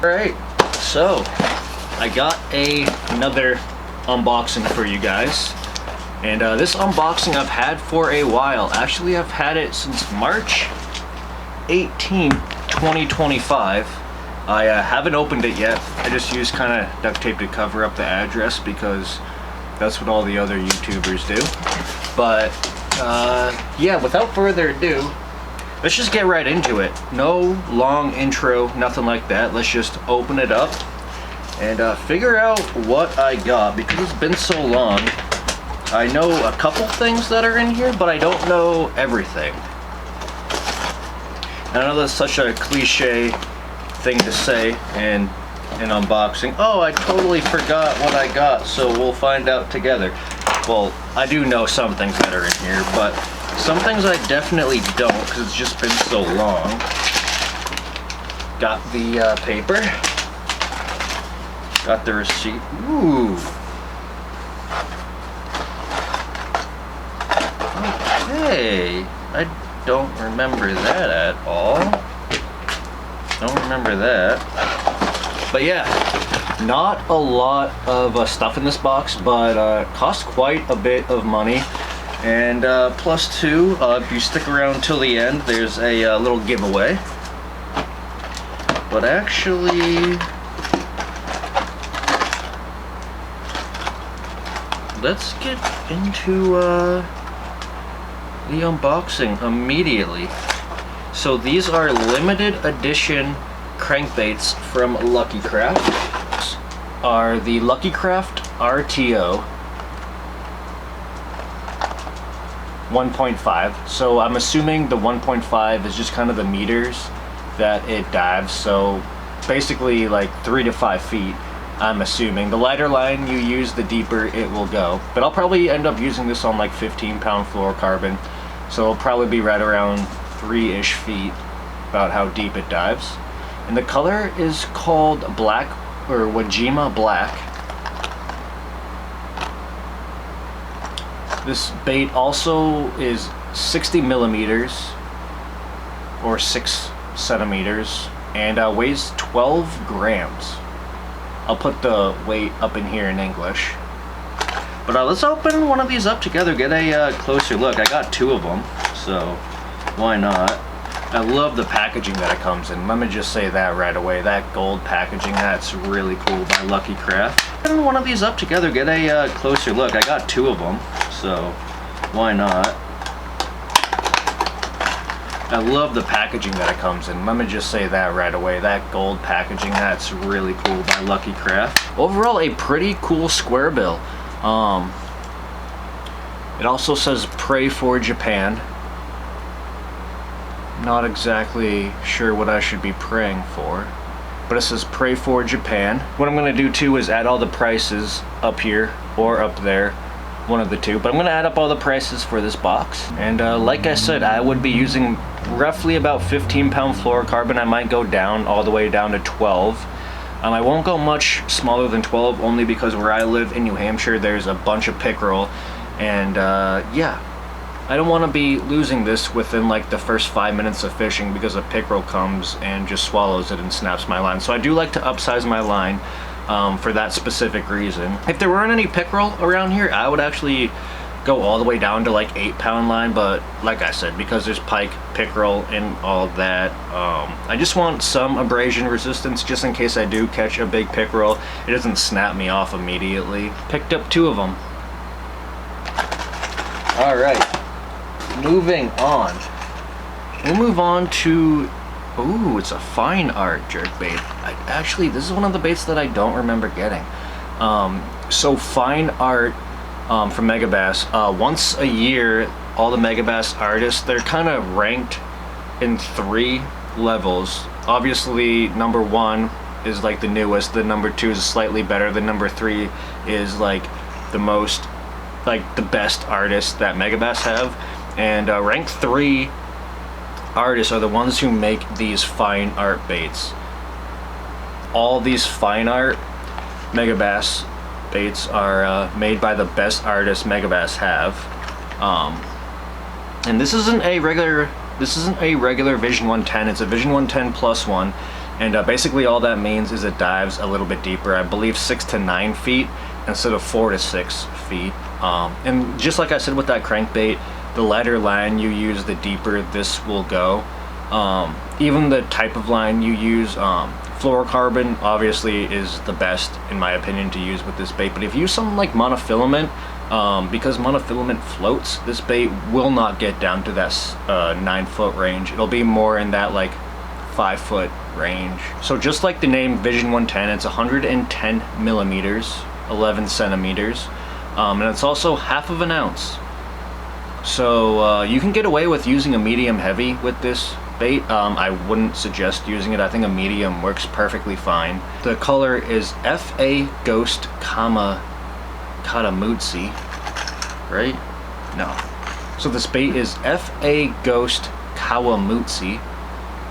Alright, so I got another unboxing for you guys. And this unboxing I've had for a while. Actually, I've had it since March 18, 2025. I haven't opened it yet. I just used kind of duct tape to cover up the address because that's what all the other YouTubers do. But yeah, without further ado, let's just get right into it. No long intro, nothing like that. Let's just open it up and figure out what I got, because it's been so long. I know a couple things that are in here, but I don't know everything. I know that's such a cliche thing to say in unboxing. Oh, I totally forgot what I got, so we'll find out together. Well, I do know some things that are in here, but some things I definitely don't, because it's just been so long. Got the paper. Got the receipt. Ooh. Okay. I don't remember that at all. Don't remember that. But yeah, not a lot of stuff in this box, but cost quite a bit of money. And plus two, if you stick around till the end, there's a little giveaway. But actually, let's get into the unboxing immediately. So these are limited edition crankbaits from Lucky Craft. Are the Lucky Craft RTO 1.5. So I'm assuming the 1.5 is just kind of the meters that it dives. So basically like 3 to 5 feet. I'm assuming. The lighter line you use, the deeper it will go. But I'll probably end up using this on like 15-pound fluorocarbon. So it'll probably be right around 3-ish feet, about how deep it dives. And the color is called Black, or Wajima Black. This bait also is 60 millimeters, or 6 centimeters, and weighs 12 grams. I'll put the weight up in here in English. But let's open one of these up together, get a closer look. I got 2 of them, so why not? I love the packaging that it comes in. Let me just say that right away. That gold packaging, that's really cool by Lucky Craft. Open one of these up together, get a closer look. I got 2 of them, so why not? I love the packaging that it comes in. Let me just say that right away. That gold packaging, that's really cool by Lucky Craft. Overall, a pretty cool square bill. It also says pray for Japan. Not exactly sure what I should be praying for, but it says pray for Japan. What I'm going to do too is add all the prices up here or up there, one of the two, but I'm going to add up all the prices for this box. And like I said, I would be using roughly about 15-pound fluorocarbon. I might go down all the way down to 12. I won't go much smaller than 12, only because where I live in New Hampshire there's a bunch of pickerel, and yeah, I don't want to be losing this within like the first 5 minutes of fishing because a pickerel comes and just swallows it and snaps my line. So I do like to upsize my line for that specific reason. If there weren't any pickerel around here, I would actually go all the way down to like 8-pound line, but like I said, because there's pike, pickerel, and all that, I just want some abrasion resistance just in case I do catch a big pickerel. It doesn't snap me off immediately. Picked up 2 of them. Alright, moving on. We'll move on to, ooh, it's a fine art jerkbait. Actually, this is one of the baits that I don't remember getting. So fine art from Megabass. Once a year, all the Megabass artists, they're kind of ranked in 3 levels. Obviously, number 1 is like the newest, the number 2 is slightly better, the number 3 is like the most, like the best artists that Megabass have. And rank 3 artists are the ones who make these fine art baits. All these fine art Megabass baits are made by the best artists Megabass have. And this isn't a regular This isn't a regular Vision 110, it's a Vision 110 plus one. And basically all that means is it dives a little bit deeper. I believe 6 to 9 feet instead of 4 to 6 feet. And just like I said with that crankbait, the lighter line you use, the deeper this will go. Even the type of line you use, fluorocarbon obviously is the best in my opinion to use with this bait. But if you use something like monofilament, because monofilament floats, this bait will not get down to that 9-foot range. It'll be more in that like 5-foot range. So just like the name Vision 110, it's 110 millimeters, 11 centimeters, and it's also half of an ounce. So you can get away with using a medium heavy with this bait. I wouldn't suggest using it. I think a medium works perfectly fine. The color is FA Ghost Katamutsi, right? No. So this bait is FA Ghost Kawamutsi.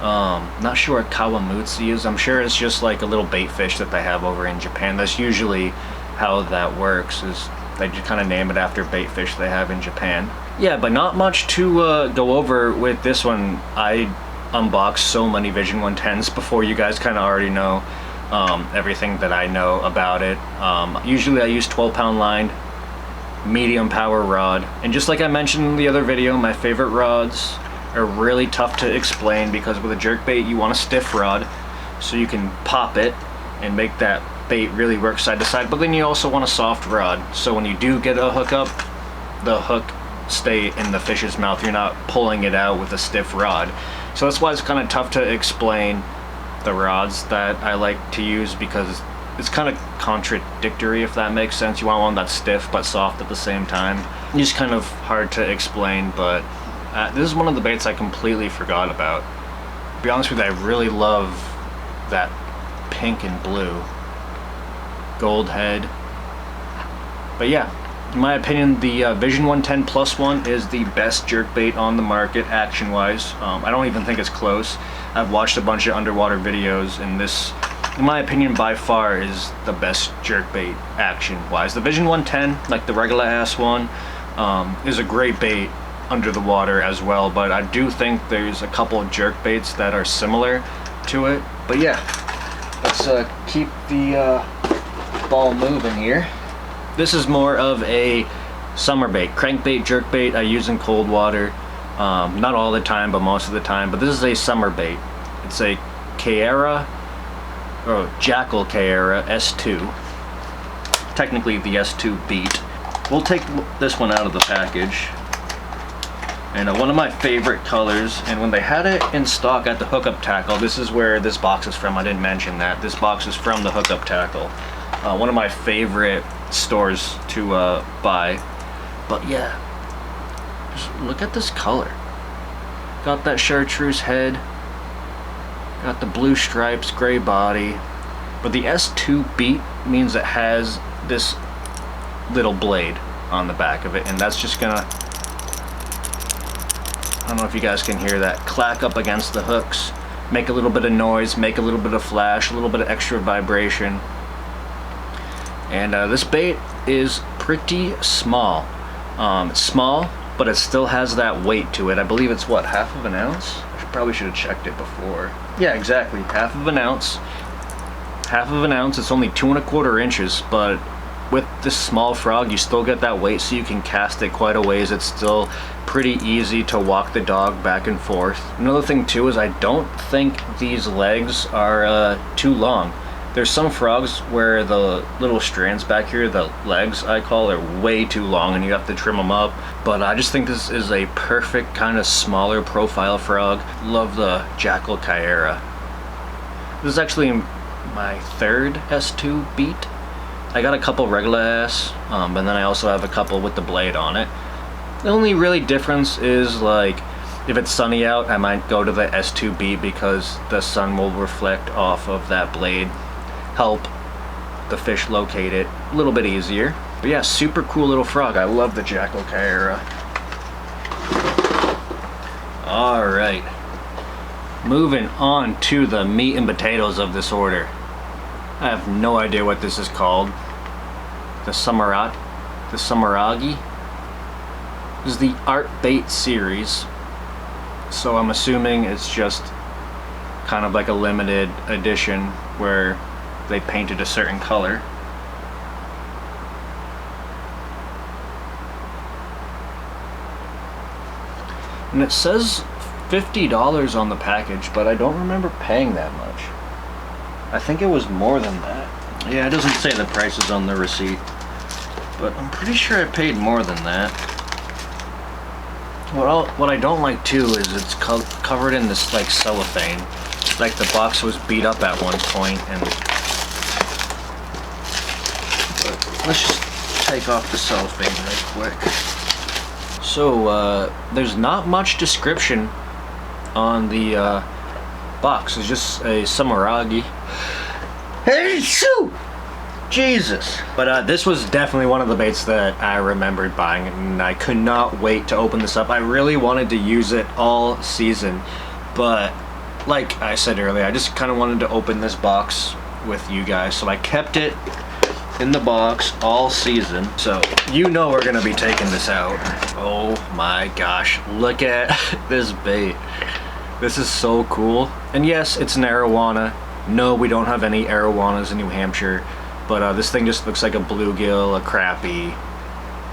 Not sure what Kawamutsi is. I'm sure it's just like a little bait fish that they have over in Japan. That's usually how that works, is they just kind of name it after bait fish they have in Japan. Yeah, but not much to go over with this one. I unboxed so many Vision 110s before. You guys kind of already know everything that I know about it. Usually I use 12-pound line, medium power rod, and just like I mentioned in the other video, my favorite rods are really tough to explain because with a jerkbait you want a stiff rod so you can pop it and make that bait really work side to side, but then you also want a soft rod so when you do get a hookup, the hook stay in the fish's mouth. You're not pulling it out with a stiff rod. So that's why it's kind of tough to explain the rods that I like to use, because it's kind of contradictory, if that makes sense. You want one that's stiff but soft at the same time. It's just kind of hard to explain, but this is one of the baits I completely forgot about. To be honest with you, I really love that pink and blue gold head. But yeah, in my opinion, the Vision 110 Plus One is the best jerkbait on the market, action-wise. I don't even think it's close. I've watched a bunch of underwater videos, and this, in my opinion, by far is the best jerkbait action-wise. The Vision 110, like the regular-ass one, is a great bait under the water as well, but I do think there's a couple of jerkbaits that are similar to it. But yeah, let's keep the ball moving here. This is more of a summer bait, crankbait, jerkbait I use in cold water. Not all the time, but most of the time. But this is a summer bait. It's a Jackall Kaera S2. Technically the S2 beat. We'll take this one out of the package. And one of my favorite colors, and when they had it in stock at the Hookup Tackle, this is where this box is from. I didn't mention that. This box is from the Hookup Tackle. One of my favorite stores to buy. But yeah, just look at this color. Got that chartreuse head, got the blue stripes, gray body, but the S2 beat means it has this little blade on the back of it, and that's just gonna, I don't know if you guys can hear that, clack up against the hooks, make a little bit of noise, make a little bit of flash, a little bit of extra vibration. And this bait is pretty small. It's small, but it still has that weight to it. I believe it's what, half of an ounce? I probably should have checked it before. Yeah, exactly, half of an ounce. Half of an ounce, it's only 2 1/4 inches, but with this small frog, you still get that weight, so you can cast it quite a ways. It's still pretty easy to walk the dog back and forth. Another thing too is I don't think these legs are too long. There's some frogs where the little strands back here, the legs I call, are way too long and you have to trim them up. But I just think this is a perfect kind of smaller profile frog. Love the Jackall Kaera. This is actually my third S2 beat. I got a couple regular ass, and then I also have a couple with the blade on it. The only really difference is, like, if it's sunny out, I might go to the S2 beat because the sun will reflect off of that blade, help the fish locate it a little bit easier. But yeah, super cool little frog. I love the Jackall Kaera. Alright, moving on to the meat and potatoes of this order. I have no idea what this is called. The Sumeragi. This is the Art Bait series. So I'm assuming it's just kind of like a limited edition where they painted a certain color. And it says $50 on the package, but I don't remember paying that much. I think it was more than that. Yeah, it doesn't say the prices on the receipt, but I'm pretty sure I paid more than that. What I don't like too is it's covered in this like cellophane. Like the box was beat up at one point, and but let's just take off the cellophane right quick. So there's not much description on the box. It's just a Sumeragi. Hey, shoot! Jesus! But this was definitely one of the baits that I remembered buying, and I could not wait to open this up. I really wanted to use it all season, but like I said earlier, I just kind of wanted to open this box with you guys, so I kept it in the box all season. So you know we're gonna be taking this out. Oh my gosh, look at this bait. This is so cool. And yes, it's an arowana. No, we don't have any arowanas in New Hampshire, but this thing just looks like a bluegill, a crappie,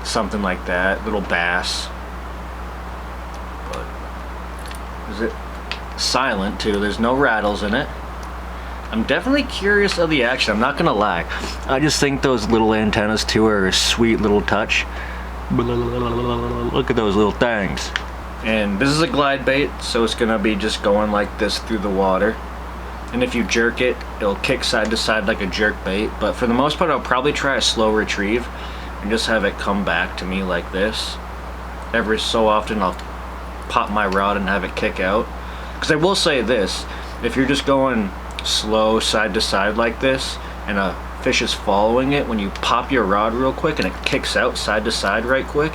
something like that, little bass. But is it silent too? There's no rattles in it. I'm definitely curious of the action, I'm not gonna lie. I just think those little antennas too are a sweet little touch. Look at those little things. And this is a glide bait, so it's gonna be just going like this through the water. And if you jerk it, it'll kick side to side like a jerk bait. But for the most part, I'll probably try a slow retrieve and just have it come back to me like this. Every so often I'll pop my rod and have it kick out. Because I will say this, if you're just going slow side to side like this and a fish is following it, when you pop your rod real quick and it kicks out side to side right quick,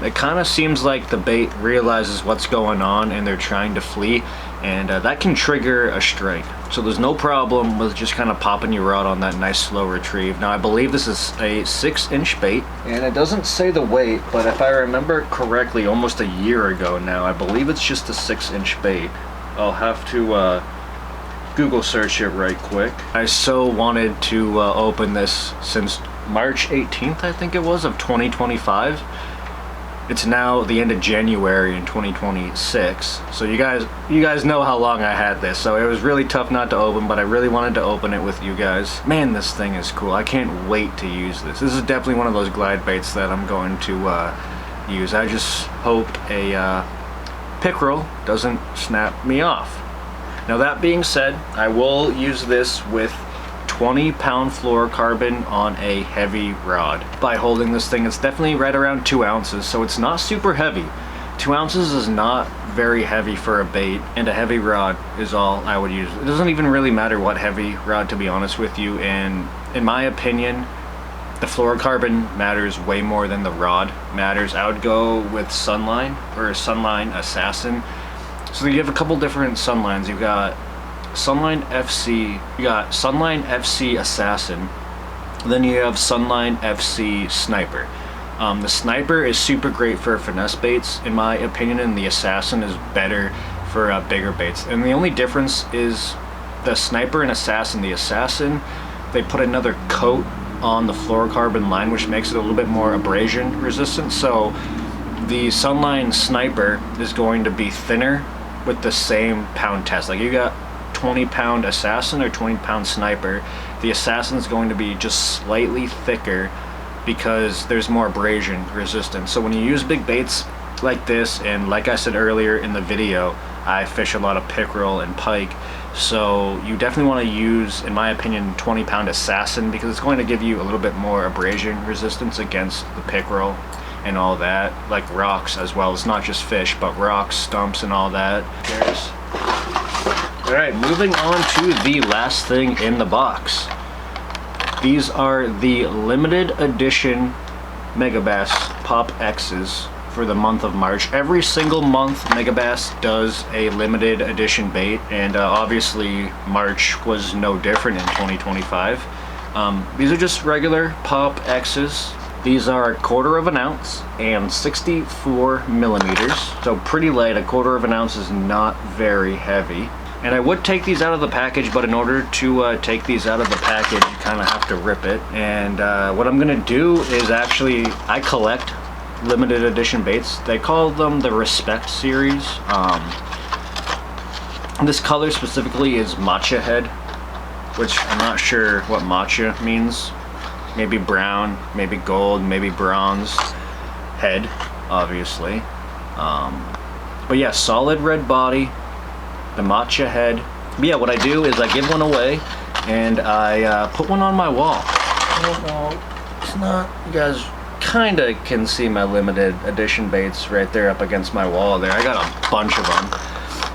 it kind of seems like the bait realizes what's going on and they're trying to flee, and that can trigger a strike. So there's no problem with just kind of popping your rod on that nice slow retrieve. Now I believe this is a 6-inch bait, and it doesn't say the weight, but if I remember correctly, almost a year ago now, I believe it's just a 6-inch bait. I'll have to Google search it right quick. I so wanted to open this since March 18th, I think it was, of 2025. It's now the end of January in 2026, so you guys know how long I had this, so it was really tough not to open, but I really wanted to open it with you guys. Man, this thing is cool. I can't wait to use this. This is definitely one of those glide baits that I'm going to use. I just hope a pickerel doesn't snap me off. Now that being said, I will use this with 20-pound fluorocarbon on a heavy rod. By holding this thing, it's definitely right around 2 ounces, so it's not super heavy. 2 ounces is not very heavy for a bait, and a heavy rod is all I would use. It doesn't even really matter what heavy rod, to be honest with you, and in my opinion, the fluorocarbon matters way more than the rod matters. I would go with Sunline or Sunline Assassin. So you have a couple different Sunlines. You've got Sunline FC, you got Sunline FC Assassin, then you have Sunline FC Sniper. The Sniper is super great for finesse baits, in my opinion, and the Assassin is better for bigger baits. And the only difference is the Sniper and Assassin. The Assassin, they put another coat on the fluorocarbon line, which makes it a little bit more abrasion resistant. So the Sunline Sniper is going to be thinner with the same pound test. Like you got 20-pound Assassin or 20-pound Sniper, the Assassin is going to be just slightly thicker because there's more abrasion resistance. So when you use big baits like this, and like I said earlier in the video, I fish a lot of pickerel and pike, so you definitely want to use, in my opinion, 20-pound Assassin because it's going to give you a little bit more abrasion resistance against the pickerel and all that, like rocks as well. It's not just fish, but rocks, stumps, and all that. Alright, moving on to the last thing in the box. These are the limited edition Megabass Pop X's for the month of March. Every single month Megabass does a limited edition bait, and obviously March was no different in 2025. These are just regular Pop X's. These are 1/4 of an ounce and 64 millimeters. So pretty light. 1/4 of an ounce is not very heavy. And I would take these out of the package, but in order to take these out of the package, you kind of have to rip it. And what I'm gonna do is actually, I collect limited edition baits. They call them the Respect series. This color specifically is matcha head, which I'm not sure what matcha means. Maybe brown, maybe gold, maybe bronze head, obviously. But yeah, solid red body. The matcha head. But yeah, what I do is I give one away and I put one on my wall. I don't know, it's not, you guys kind of can see my limited edition baits right there up against my wall there. I got a bunch of them.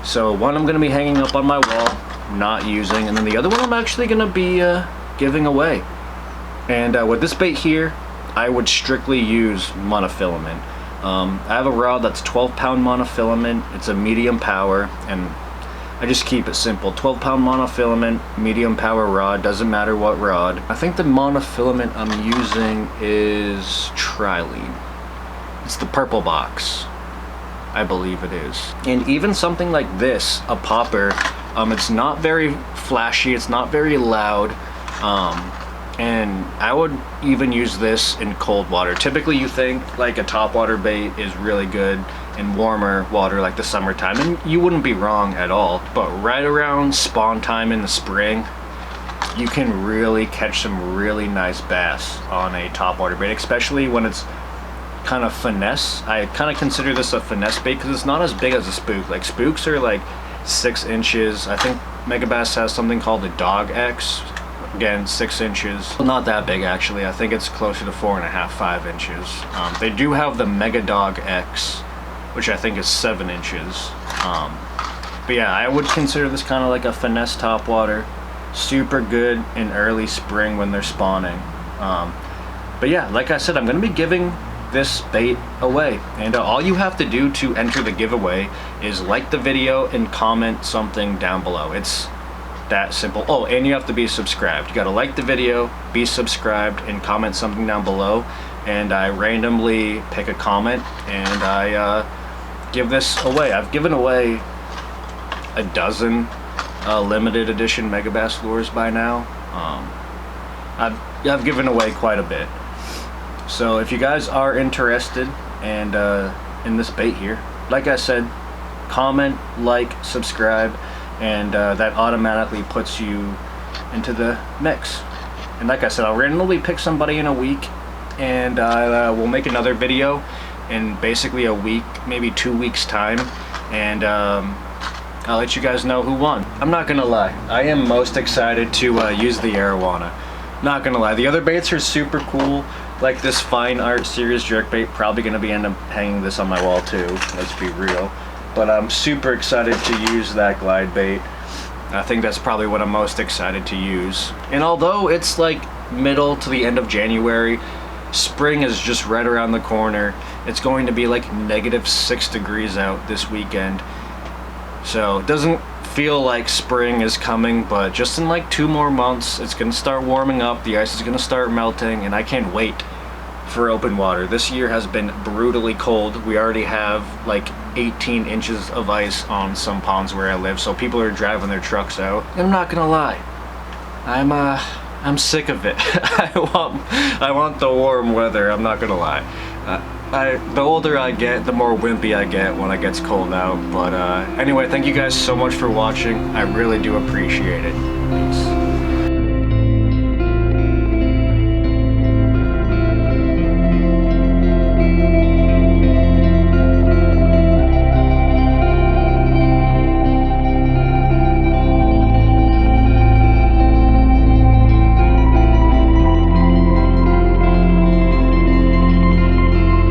So one I'm going to be hanging up on my wall, not using, and then the other one I'm actually going to be giving away. And with this bait here, I would strictly use monofilament. I have a rod that's 12-pound monofilament. It's a medium power, and I just keep it simple. 12-pound monofilament, medium power rod, doesn't matter what rod. I think the monofilament I'm using is Trilene. It's the purple box, I believe it is. And even something like this, a popper, it's not very flashy, it's not very loud, and I would even use this in cold water. Typically you think like a topwater bait is really good in warmer water like the summertime, and you wouldn't be wrong at all. But right around spawn time in the spring, you can really catch some really nice bass on a topwater bait, especially when it's kind of finesse. I kind of consider this a finesse bait because it's not as big as a spook. Like spooks are like 6 inches. I think Megabass has something called the Dog X. Again, 6 inches. Not that big actually. I think it's closer to 4.5, 5 inches. They do have the Mega Dog X, which I think is 7 inches. But yeah, I would consider this kind of like a finesse topwater. Super good in early spring when they're spawning. But yeah, like I said, I'm going to be giving this bait away. And all you have to do to enter the giveaway is like the video and comment something down below. It's that simple. Oh, and you have to be subscribed. You got to like the video, be subscribed, and comment something down below. And I randomly pick a comment and I give this away. I've given away a dozen limited edition Megabass lures by now. I've given away quite a bit. So if you guys are interested and in this bait here, like I said, comment, like, subscribe, and that automatically puts you into the mix. And like I said, I'll randomly pick somebody in a week, and we'll make another video in basically a week, maybe 2 weeks time, and I'll let you guys know who won. I'm not gonna lie, I am most excited to use the arowana. Not gonna lie, the other baits are super cool, like this Fine Art Series jerkbait. Probably gonna be end up hanging this on my wall too, let's be real. But I'm super excited to use that glide bait. I think that's probably what I'm most excited to use. And although it's like middle to the end of January, spring is just right around the corner. It's going to be like -6 degrees out this weekend. So it doesn't feel like spring is coming, but just in like 2 more months, it's gonna start warming up, the ice is gonna start melting, and I can't wait for open water. This year has been brutally cold. We already have like 18 inches of ice on some ponds where I live, so people are driving their trucks out. And I'm not gonna lie, I'm sick of it. I want the warm weather, I'm not gonna lie. The older I get, the more wimpy I get when it gets cold out. But anyway, thank you guys so much for watching. I really do appreciate it. Peace.